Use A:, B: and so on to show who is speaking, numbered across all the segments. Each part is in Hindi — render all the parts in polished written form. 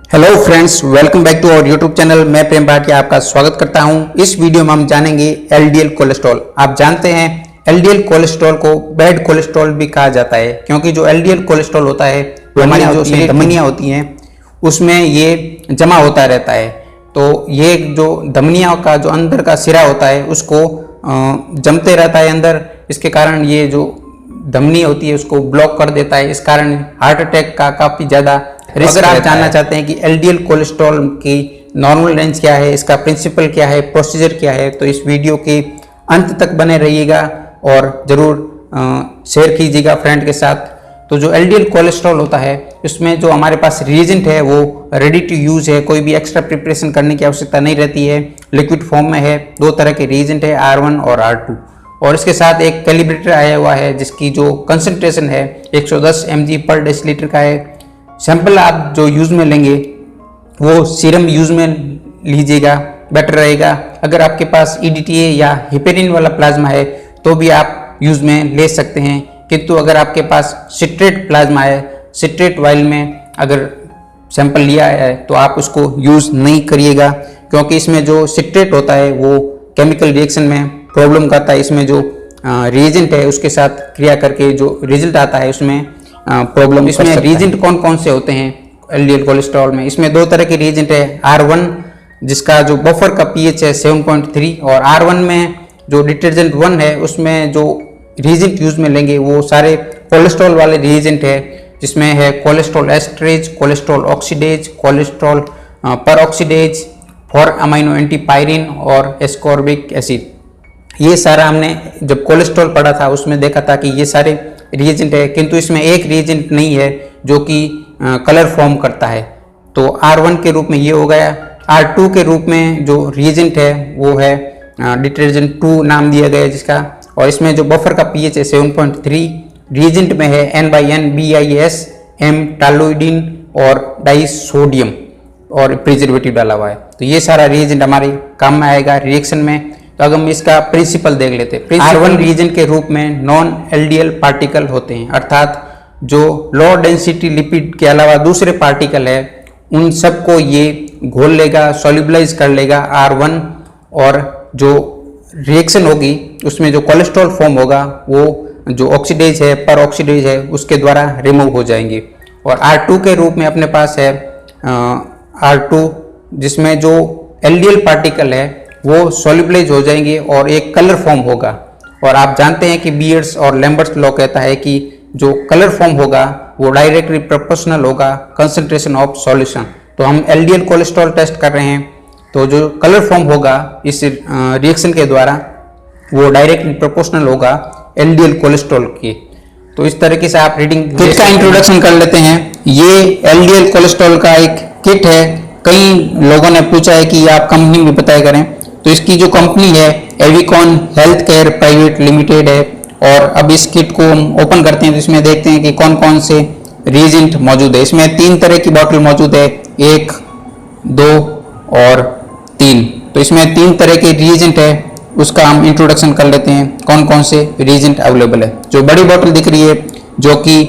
A: Hello friends, welcome back to our YouTube channel. मैं प्रेम भाटिया आपका स्वागत करता हूं। इस वीडियो में हम जानेंगे एलडीएल कोलेस्ट्रॉल। आप जानते हैं एलडीएल कोलेस्ट्रॉल को बैड कोलेस्ट्रॉल भी कहा जाता है, क्योंकि जो एलडीएल कोलेस्ट्रॉल होता है वो हमारी जो धमनियां होती हैं उसमें ये जमा होता रहता है। तो ये जो धमनियों का जो अंदर का सिरा होता है उसको जमते रहता है अंदर। इसके कारण ये जो धमनी होती है उसको ब्लॉक कर देता है। इस कारण हार्ट अटैक का काफ़ी ज़्यादा रिस्क। अगर आप जानना चाहते हैं कि एलडीएल कोलेस्ट्रॉल की नॉर्मल रेंज क्या है, इसका प्रिंसिपल क्या है, प्रोसीजर क्या है, तो इस वीडियो के अंत तक बने रहिएगा और ज़रूर शेयर कीजिएगा फ्रेंड के साथ। तो जो एलडीएल कोलेस्ट्रॉल होता है उसमें जो हमारे पास रिएजेंट है वो रेडी टू यूज़ है, कोई भी एक्स्ट्रा प्रिपरेशन करने की आवश्यकता नहीं रहती है। लिक्विड फॉर्म में है। दो तरह के रिएजेंट है, R1 और R2, और इसके साथ एक कैलिब्रेटर आया हुआ है जिसकी जो कंसंट्रेशन है 110 mg पर डेसीलीटर का है। सैंपल आप जो यूज़ में लेंगे वो सीरम यूज़ में लीजिएगा, बेटर रहेगा। अगर आपके पास EDTA या हेपेरिन वाला प्लाज्मा है तो भी आप यूज़ में ले सकते हैं, किंतु अगर आपके पास सिट्रेट प्लाज्मा है, सिट्रेट वाइल में अगर सैंपल लिया है तो आप उसको यूज़ नहीं करिएगा, क्योंकि इसमें जो सिट्रेट होता है वो केमिकल रिएक्शन में प्रॉब्लम करता है। इसमें जो रिएजेंट है उसके साथ क्रिया करके जो रिजल्ट आता है उसमें प्रॉब्लम। इसमें रिएजेंट कौन कौन से होते हैं एलडीएल कोलेस्ट्रॉल में? इसमें दो तरह के रिएजेंट है। R1 जिसका जो बफर का pH है 7.3, और R1 में जो डिटर्जेंट 1 है उसमें जो रिएजेंट यूज में लेंगे वो सारे कोलेस्ट्रॉल वाले रिएजेंट है, जिसमें है cholesterol esterase, cholesterol oxidase, cholesterol peroxidase, 4 amino antipyrine और एस्कॉर्बिक एसिड। ये सारा हमने जब कोलेस्ट्रॉल पढ़ा था उसमें देखा था कि ये सारे रिएजेंट है, किंतु इसमें एक रिएजेंट नहीं है जो कि कलर फॉर्म करता है। तो R1 के रूप में ये हो गया। R2 के रूप में जो रिएजेंट है वो है डिटर्जेंट 2 नाम दिया गया है जिसका, और इसमें जो बफर का pH है 7.3। रिएजेंट में है N/N BIS M टालोइडिन और डाइसोडियम और प्रिजर्वेटिव डाला हुआ है। तो ये सारा रिएजेंट हमारे काम में आएगा रिएक्शन में। तो अगर हम इसका प्रिंसिपल देख लेते हैं, R1 रिएजेंट के रूप में नॉन एलडीएल पार्टिकल होते हैं, अर्थात जो लो डेंसिटी लिपिड के अलावा दूसरे पार्टिकल है उन सबको ये घोल लेगा, सॉल्युबलाइज कर लेगा R1, और जो रिएक्शन होगी उसमें जो कोलेस्ट्रॉल फॉर्म होगा वो जो ऑक्सीडेज है, पर ऑक्सीडेज है, उसके द्वारा रिमूव हो जाएंगे। और R2 के रूप में अपने पास है R2 जिसमें जो एलडीएल पार्टिकल है वो सॉल्युबलाइज हो जाएंगे और एक कलर फॉर्म होगा। और आप जानते हैं कि बीयर्स और लैम्बर्ट्स लॉ कहता है कि जो कलर फॉर्म होगा वो डायरेक्टली प्रोपोर्शनल होगा कंसंट्रेशन ऑफ सॉल्यूशन। तो हम एलडीएल कोलेस्ट्रॉल टेस्ट कर रहे हैं, तो जो कलर फॉर्म होगा इस रिएक्शन के द्वारा वो डायरेक्टली प्रोपोर्शनल होगा एलडीएल कोलेस्ट्रॉल के। तो इस तरीके से आप रीडिंग किट का इंट्रोडक्शन कर लेते हैं। ये एलडीएल कोलेस्ट्रॉल का एक किट है। कई लोगों ने पूछा है कि आप कंपनी भी बताया करें, तो इसकी जो कंपनी है एविकॉन हेल्थ केयर प्राइवेट लिमिटेड है। और अब इस किट को हम ओपन करते हैं तो इसमें देखते हैं कि कौन कौन से रिएजेंट मौजूद है। इसमें 3 तरह की बॉटल मौजूद है, 1, 2 और 3। तो इसमें 3 तरह के रिएजेंट है, उसका हम इंट्रोडक्शन कर लेते हैं कौन कौन से रिएजेंट अवेलेबल है। जो बड़ी बॉटल दिख रही है जो कि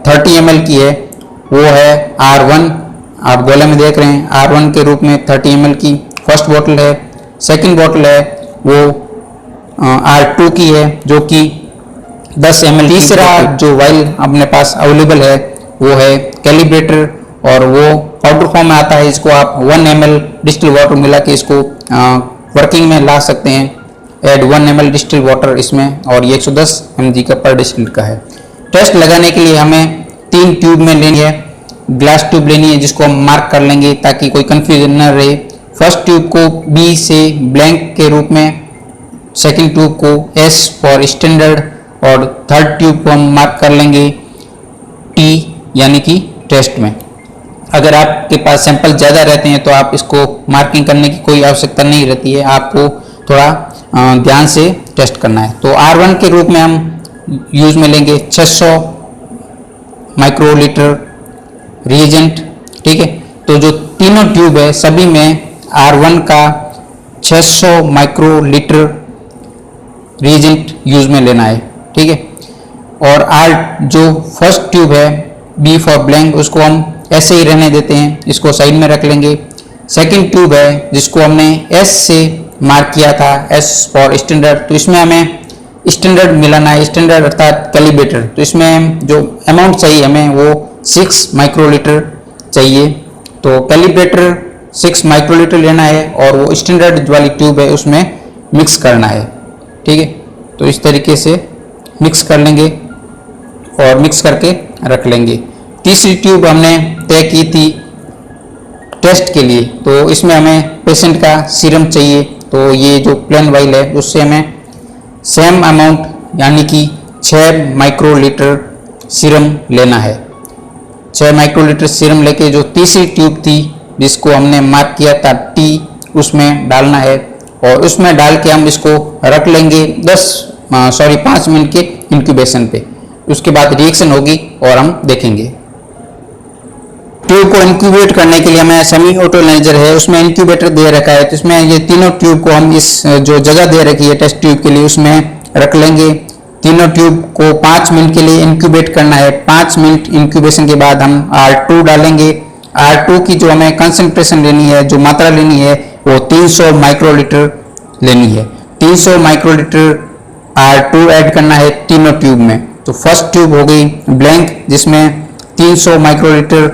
A: 30 ml की है वो है R1। आप गोले में देख रहे हैं R1 के रूप में 30 ml की फर्स्ट बॉटल है। सेकंड बॉटल है वो R2 की है जो कि 10 ml। तीसरा जो वाइल अपने पास अवेलेबल है वो है कैलिब्रेटर, और वो पाउडर फॉर्म में आता है। इसको आप 1 ml डिस्टिल वाटर मिला के इसको वर्किंग में ला सकते हैं। ऐड 1 ml डिस्टिल वाटर इसमें, और ये 110 mg का पर डिस्टिल का है। टेस्ट लगाने के लिए हमें 3 ट्यूब में लेनी है, ग्लास ट्यूब लेनी है जिसको हम मार्क कर लेंगे ताकि कोई कंफ्यूजन न रहे। फर्स्ट ट्यूब को B से ब्लैंक के रूप में, सेकंड ट्यूब को S फॉर स्टैंडर्ड, और थर्ड ट्यूब को हम मार्क कर लेंगे T यानी कि टेस्ट में। अगर आपके पास सैंपल ज़्यादा रहते हैं तो आप इसको मार्किंग करने की कोई आवश्यकता नहीं रहती है, आपको थोड़ा ध्यान से टेस्ट करना है। तो R1 के रूप में हम यूज़ में लेंगे 600 माइक्रोलीटर रिएजेंट, ठीक है। तो जो तीनों ट्यूब है सभी में R1 का 600 माइक्रोलीटर रिएजेंट यूज में लेना है, ठीक है। और R जो फर्स्ट ट्यूब है B फॉर ब्लैंक उसको हम ऐसे ही रहने देते हैं, इसको साइड में रख लेंगे। सेकंड ट्यूब है जिसको हमने एस से मार्क किया था, एस फॉर स्टैंडर्ड, तो इसमें हमें स्टैंडर्ड मिलाना है, स्टैंडर्ड अर्थात कैलिब्रेटर। तो इसमें जो अमाउंट चाहिए हमें वो 6 माइक्रोलीटर चाहिए। तो कैलिब्रेटर 6 माइक्रोलीटर लेना है और वो स्टैंडर्ड वाली ट्यूब है उसमें मिक्स करना है। ठीक है, तो इस तरीके से मिक्स कर लेंगे और मिक्स करके रख लेंगे। तीसरी ट्यूब हमने तय की थी टेस्ट के लिए, तो इसमें हमें पेशेंट का सीरम चाहिए। तो ये जो प्लेन वाइल है उससे हमें सेम अमाउंट यानी कि 6 माइक्रोलीटर सीरम लेना है। 6 माइक्रोलीटर सीरम लेके जो तीसरी ट्यूब थी जिसको हमने मार्क किया था टी, उसमें डालना है और उसमें डाल के हम इसको रख लेंगे 5 मिनट के इंक्यूबेशन पे। उसके बाद रिएक्शन होगी और हम देखेंगे। ट्यूब को इंक्यूबेट करने के लिए हमें सेमी ऑटो एनालाइजर है उसमें इंक्यूबेटर दे रखा है, तो इसमें ये तीनों ट्यूब को हम इस जो जगह दे रखी है टेस्ट ट्यूब के लिए उसमें रख लेंगे। तीनों ट्यूब को 5 मिनट के लिए इंक्यूबेट करना है। 5 मिनट इंक्यूबेशन के बाद हम R2 डालेंगे। R2 की जो हमें कंसंट्रेशन लेनी है, जो मात्रा लेनी है वो 300 माइक्रोलीटर लेनी है। 300 माइक्रोलीटर R2 ऐड करना है तीनों ट्यूब में। तो फर्स्ट ट्यूब हो गई ब्लैंक जिसमें 300 माइक्रोलीटर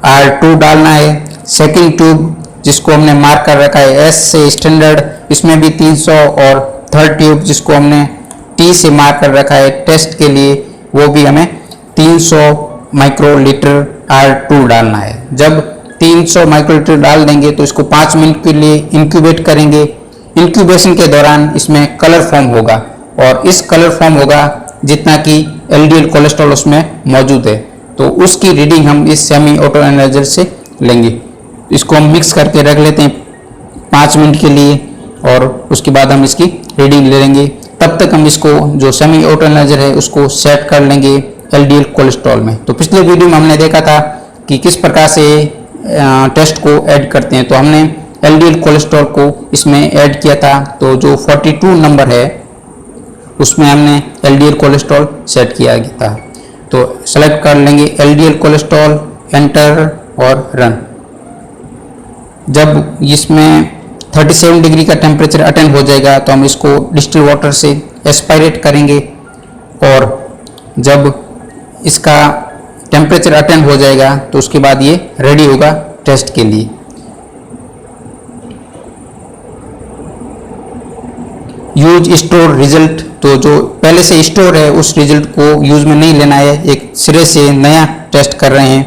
A: R2 डालना है। सेकंड ट्यूब जिसको हमने मार्क कर रखा है S से स्टैंडर्ड, इसमें भी 300, और थर्ड ट्यूब जिसको हमने T से मार्क कर रखा है टेस्ट के लिए, वो भी हमें 300 माइक्रोलीटर R2 डालना है। जब 300 माइक्रोलीटर डाल देंगे तो इसको 5 मिनट के लिए इंक्यूबेट करेंगे। इंक्यूबेशन के दौरान इसमें कलर फॉर्म होगा और इस कलर फॉर्म होगा जितना कि LDL कोलेस्ट्रॉल उसमें मौजूद है, तो उसकी रीडिंग हम इस सेमी ऑटो एनालाइजर से लेंगे। इसको हम मिक्स करके रख लेते हैं 5 मिनट के लिए और उसके बाद हम इसकी रीडिंग ले लेंगे। तब तक हम इसको जो सेमी ऑटो एनालाइजर है उसको सेट कर लेंगे LDL कोलेस्ट्रॉल में। तो पिछले वीडियो में हमने देखा था कि किस प्रकार से टेस्ट को ऐड करते हैं, तो हमने LDL कोलेस्ट्रॉल को इसमें ऐड किया था। तो जो 42 नंबर है उसमें हमने LDL कोलेस्ट्रॉल सेट किया गया था। तो सेलेक्ट कर लेंगे LDL कोलेस्ट्रॉल, एंटर और रन। जब इसमें 37 डिग्री का टेम्परेचर अटेंड हो जाएगा तो हम इसको डिस्टिल वाटर से एस्पायरेट करेंगे और जब इसका टेम्परेचर अटेंड हो जाएगा तो उसके बाद ये रेडी होगा टेस्ट के लिए। यूज स्टोर रिजल्ट, तो जो पहले से स्टोर है उस रिजल्ट को यूज में नहीं लेना है, एक सिरे से नया टेस्ट कर रहे हैं।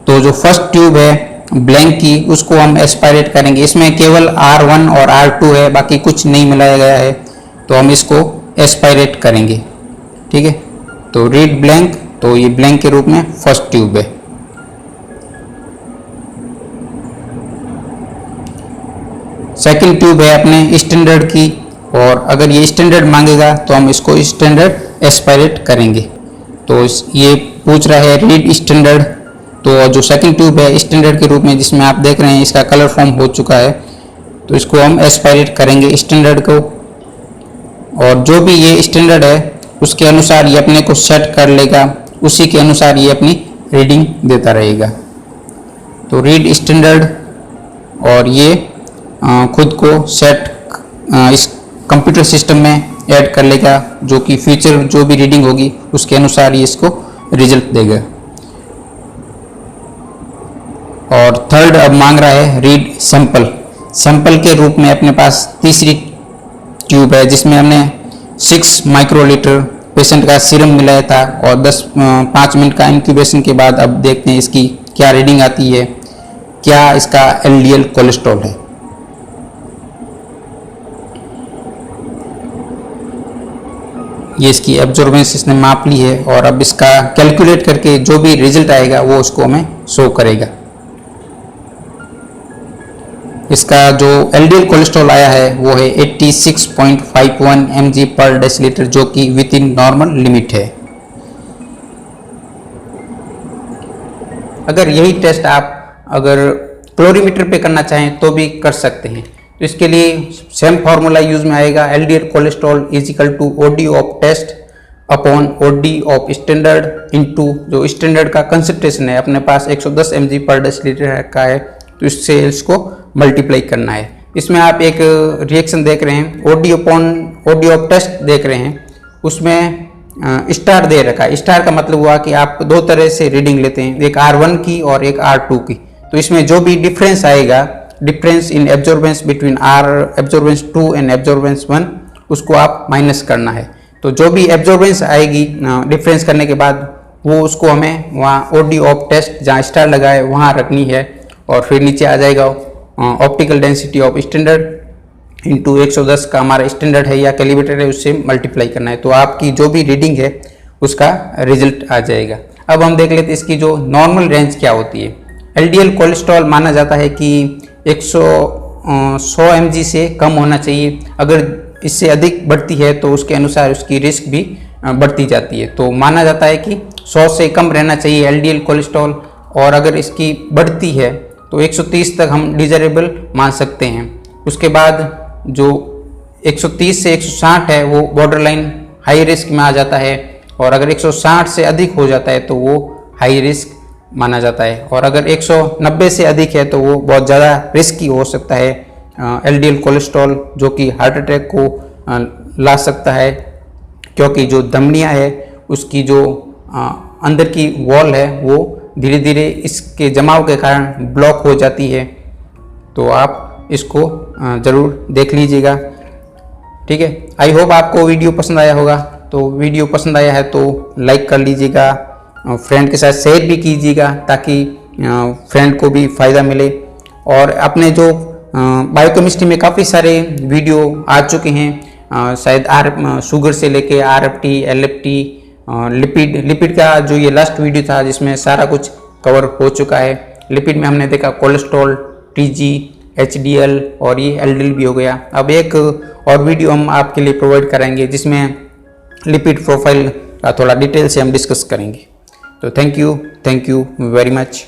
A: तो जो फर्स्ट ट्यूब है ब्लैंक की उसको हम एस्पायरेट करेंगे। इसमें केवल R1 और R2 है, बाकी कुछ नहीं मिलाया गया है, तो हम इसको एस्पायरेट करेंगे। ठीक है, तो रीड ब्लैंक, तो ये ब्लैंक के रूप में फर्स्ट ट्यूब है। सेकंड ट्यूब है अपने स्टैंडर्ड की, और अगर ये स्टैंडर्ड मांगेगा तो हम इसको स्टैंडर्ड एस्पायरेट करेंगे। तो ये पूछ रहा है रीड स्टैंडर्ड, तो जो सेकंड ट्यूब है स्टैंडर्ड के रूप में जिसमें आप देख रहे हैं इसका कलर फॉर्म हो चुका है, तो इसको हम एस्पायरेट करेंगे स्टैंडर्ड को, और जो भी ये स्टैंडर्ड है उसके अनुसार ये अपने को सेट कर लेगा, उसी के अनुसार ये अपनी रीडिंग देता रहेगा। तो रीड स्टैंडर्ड, और ये खुद को सेट इस कंप्यूटर सिस्टम में ऐड कर लेगा, जो कि फ्यूचर जो भी रीडिंग होगी उसके अनुसार ये इसको रिजल्ट देगा। और थर्ड अब मांग रहा है रीड सैंपल। सैंपल के रूप में अपने पास तीसरी ट्यूब है जिसमें हमने 6 माइक्रोलीटर पेशेंट का सीरम मिलाया था और 5 मिनट का इंक्यूबेशन के बाद अब देखते हैं इसकी क्या रीडिंग आती है, क्या इसका LDL कोलेस्ट्रॉल है। ये इसकी एब्जॉर्बेंस इसने माप ली है और अब इसका कैलकुलेट करके जो भी रिजल्ट आएगा वो उसको हमें शो करेगा। इसका जो LDL कोलेस्ट्रॉल आया है वो है 86.51 mg पर डेसीलीटर, जो कि विद इन नॉर्मल लिमिट है। अगर यही टेस्ट आप अगर क्लोरीमीटर पे करना चाहें तो भी कर सकते हैं। तो इसके लिए सेम फार्मूला यूज में आएगा, LDL cholesterol is equal to OD of test upon OD of standard into जो स्टैंडर्ड का कंसंट्रेशन है अपने पास 110 mg पर डेसीलीटर का है, तो इससे इसको मल्टीप्लाई करना है। इसमें आप एक रिएक्शन देख रहे हैं, OD upon OD of test देख रहे हैं, उसमें स्टार दे रखा है। स्टार का मतलब हुआ कि आप दो तरह से रीडिंग लेते हैं, एक R1 की और एक R2 की। तो इसमें जो भी डिफरेंस आएगा, difference in absorbance between absorbance 2 and absorbance 1, उसको आप माइनस करना है। तो जो भी एब्जॉर्बेंस आएगी डिफरेंस करने के बाद, वो उसको हमें वहाँ ओडी ऑफ टेस्ट जहाँ स्टार लगा है वहाँ रखनी है, और फिर नीचे आ जाएगा optical density of standard into 110 का हमारा स्टैंडर्ड है या कैलिब्रेटेड है, उससे मल्टीप्लाई करना है। तो आपकी जो भी रीडिंग है उसका रिजल्ट आ जाएगा। अब हम देख लेते हैं इसकी जो नॉर्मल रेंज क्या होती है। एलडीएल कोलेस्ट्रॉल माना जाता है कि 100 mg से कम होना चाहिए। अगर इससे अधिक बढ़ती है तो उसके अनुसार उसकी रिस्क भी बढ़ती जाती है। तो माना जाता है कि 100 से कम रहना चाहिए एलडीएल कोलेस्ट्रॉल, और अगर इसकी बढ़ती है तो 130 तक हम डिजायरेबल मान सकते हैं। उसके बाद जो 130 से 160 है वो बॉर्डर लाइन हाई रिस्क में आ जाता है, और अगर 160 से अधिक हो जाता है तो वो हाई रिस्क माना जाता है, और अगर 190 से अधिक है तो वो बहुत ज़्यादा रिस्की हो सकता है एलडीएल कोलेस्ट्रॉल, जो कि हार्ट अटैक को ला सकता है, क्योंकि जो धमनियाँ है उसकी जो अंदर की वॉल है वो धीरे धीरे इसके जमाव के कारण ब्लॉक हो जाती है। तो आप इसको ज़रूर देख लीजिएगा, ठीक है। आई होप आपको वीडियो पसंद आया होगा। तो वीडियो पसंद आया है तो लाइक कर लीजिएगा, फ्रेंड के साथ शेयर भी कीजिएगा ताकि फ्रेंड को भी फ़ायदा मिले। और अपने जो बायोकेमिस्ट्री में काफ़ी सारे वीडियो आ चुके हैं, शायद शुगर से लेके RFT, LFT, लिपिड का जो ये लास्ट वीडियो था जिसमें सारा कुछ कवर हो चुका है। लिपिड में हमने देखा कोलेस्ट्रॉल, TG, HDL और ये LDL भी हो गया। अब एक और वीडियो हम आपके लिए प्रोवाइड कराएंगे जिसमें लिपिड प्रोफाइल का थोड़ा डिटेल से हम डिस्कस करेंगे। तो थैंक यू वेरी मच।